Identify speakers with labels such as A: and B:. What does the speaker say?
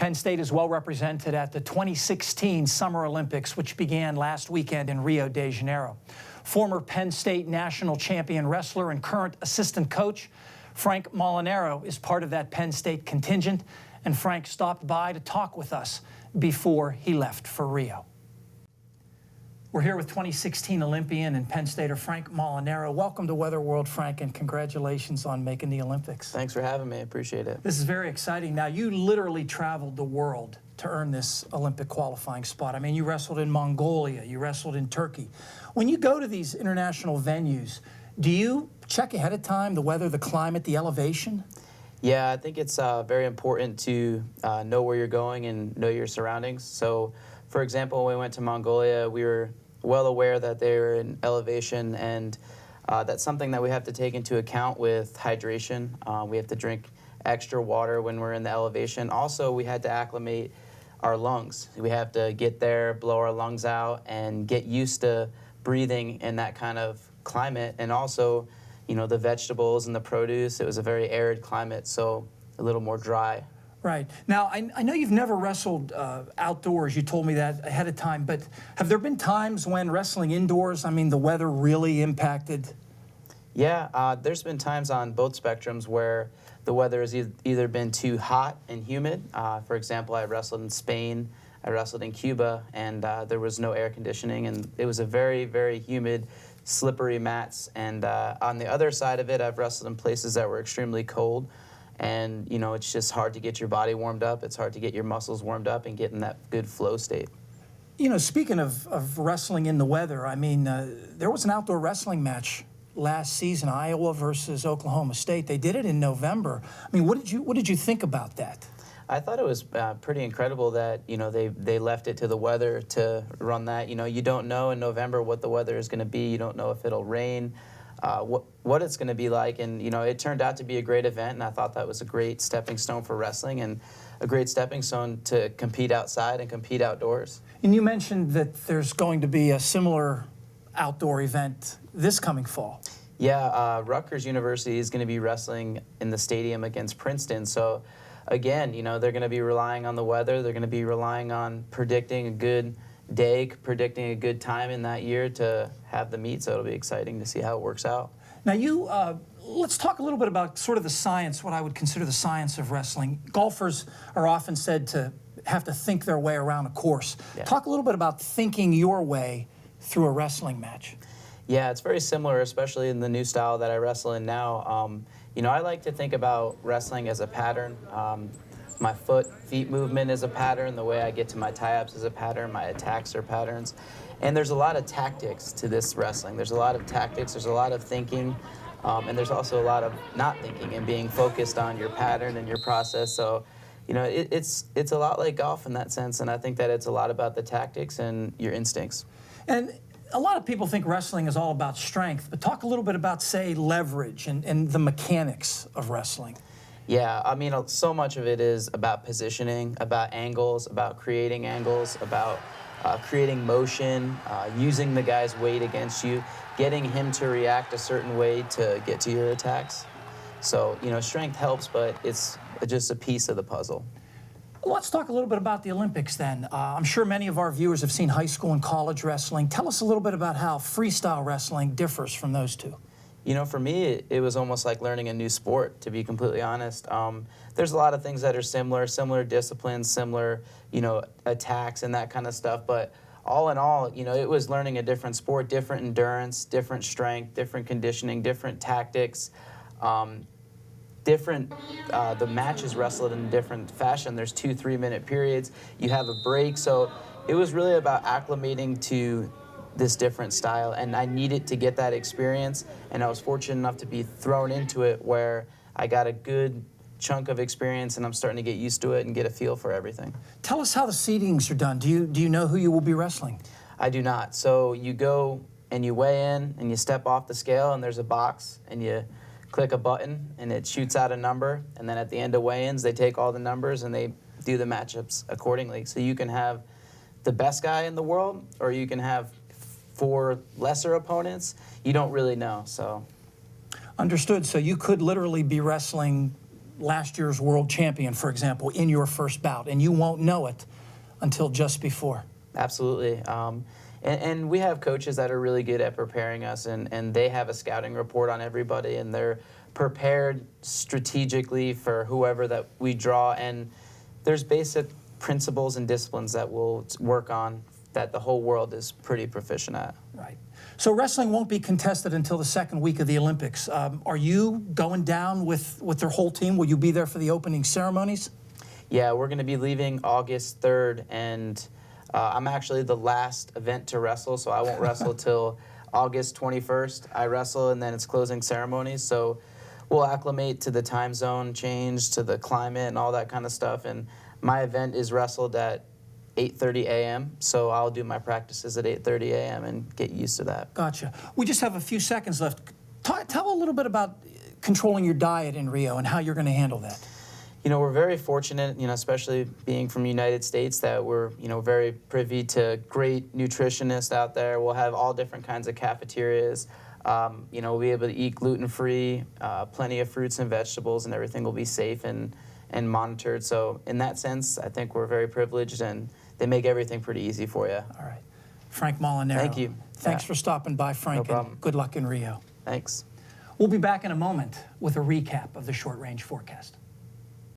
A: Penn State is well represented at the 2016 Summer Olympics, which began last weekend in Rio de Janeiro. Former Penn State national champion wrestler and current assistant coach Frank Molinaro is part of that Penn State contingent, and Frank stopped by to talk with us before he left for Rio. We're here with 2016 Olympian and Penn Stater Frank Molinaro. Welcome to Weather World, Frank, and congratulations on making the Olympics.
B: Thanks for having me. I appreciate it.
A: This is very exciting. Now, you literally traveled the world to earn this Olympic qualifying spot. I mean, you wrestled in Mongolia, you wrestled in Turkey. When you go to these international venues, do you check ahead of time the weather, the climate, the elevation?
B: Yeah, I think it's very important to know where you're going and know your surroundings. So, for example, when we went to Mongolia, we were well aware that they were in elevation, and that's something that we have to take into account with hydration. We have to drink extra water when we're in the elevation. Also, we had to acclimate our lungs. We have to get there, blow our lungs out, and get used to breathing in that kind of climate. And also, you know, the vegetables and the produce, it was a very arid climate, so a little more dry.
A: Right. Now, I know you've never wrestled outdoors. You told me that ahead of time. But have there been times when wrestling indoors, I mean, the weather really impacted?
B: Yeah, there's been times on both spectrums where the weather has either been too hot and humid. For example, I wrestled in Spain, I wrestled in Cuba, and there was no air conditioning, and it was a very, very humid, slippery mats. And on the other side of it, I've wrestled in places that were extremely cold. And, you know, it's just hard to get your body warmed up. It's hard to get your muscles warmed up and get in that good flow state.
A: You know, speaking of wrestling in the weather, I mean, there was an outdoor wrestling match last season, Iowa versus Oklahoma State. They did it in November. I mean, what did you think about that?
B: I thought it was pretty incredible that, you know, they left it to the weather to run that. You know, you don't know in November what the weather is going to be. You don't know if it'll rain. What it's going to be like, and you know, it turned out to be a great event, and I thought that was a great stepping stone for wrestling and a great stepping stone to compete outside and compete outdoors.
A: And you mentioned that there's going to be a similar outdoor event this coming fall.
B: Yeah, Rutgers University is going to be wrestling in the stadium against Princeton, so again, you know, they're going to be relying on the weather. They're going to be relying on predicting a good day, predicting a good time in that year to have the meet, so it'll be exciting to see how it works out.
A: Now let's talk a little bit about sort of the science, what I would consider the science of wrestling. Golfers are often said to have to think their way around a course. Yeah. Talk a little bit about thinking your way through a wrestling match.
B: Yeah, it's very similar, especially in the new style that I wrestle in now. You know, I like to think about wrestling as a pattern. My feet movement is a pattern. The way I get to my tie-ups is a pattern. My attacks are patterns. And there's a lot of tactics to this wrestling. There's a lot of tactics. There's a lot of thinking. And there's also a lot of not thinking and being focused on your pattern and your process. So, you know, it's a lot like golf in that sense. And I think that it's a lot about the tactics and your instincts.
A: And a lot of people think wrestling is all about strength. But talk a little bit about, say, leverage and the mechanics of wrestling.
B: Yeah, I mean, so much of it is about positioning, about angles, about creating angles, about creating motion, using the guy's weight against you, getting him to react a certain way to get to your attacks. So, you know, strength helps, but it's just a piece of the puzzle.
A: Let's talk a little bit about the Olympics then. I'm sure many of our viewers have seen high school and college wrestling. Tell us a little bit about how freestyle wrestling differs from those two.
B: You know, for me, it was almost like learning a new sport, to be completely honest. There's a lot of things that are similar disciplines, similar, you know, attacks and that kind of stuff. But all in all, you know, it was learning a different sport, different endurance, different strength, different conditioning, different tactics, the matches wrestled in a different fashion. There's 2-3 minute periods. You have a break. So it was really about acclimating to this different style, and I needed to get that experience, and I was fortunate enough to be thrown into it where I got a good chunk of experience, and I'm starting to get used to it and get a feel for everything.
A: Tell us how the seedings are done. Do you know who you will be wrestling?
B: I do not. So you go and you weigh in and you step off the scale, and there's a box, and you click a button and it shoots out a number, and then at the end of weigh-ins they take all the numbers and they do the matchups accordingly. So you can have the best guy in the world, or you can have 4 lesser opponents. You don't really know. So
A: understood. So you could literally be wrestling last year's world champion, for example, in your first bout, and you won't know it until just before.
B: Absolutely. And we have coaches that are really good at preparing us, and they have a scouting report on everybody, and they're prepared strategically for whoever that we draw. And there's basic principles and disciplines that we'll work on that the whole world is pretty proficient at.
A: Right. So wrestling won't be contested until the second week of the Olympics. Are you going down with their whole team? Will you be there for the opening ceremonies?
B: Yeah, we're going to be leaving August 3rd, and I'm actually the last event to wrestle, so I won't wrestle till August 21st. I wrestle, and then it's closing ceremonies, so we'll acclimate to the time zone change, to the climate, and all that kind of stuff. And my event is wrestled at 8:30 a.m., so I'll do my practices at 8:30 a.m. and get used to that.
A: Gotcha. We just have a few seconds left. Tell a little bit about controlling your diet in Rio and how you're going to handle that.
B: You know, we're very fortunate, you know, especially being from the United States, that we're, you know, very privy to great nutritionists out there. We'll have all different kinds of cafeterias. You know, we'll be able to eat gluten-free, plenty of fruits and vegetables, and everything will be safe and monitored. So in that sense, I think we're very privileged, and they make everything pretty easy for you.
A: All right. Frank Molinaro.
B: Thank you.
A: Thanks for stopping by, Frank.
B: No problem.
A: And good luck in Rio.
B: Thanks.
A: We'll be back in a moment with a recap of the short range forecast.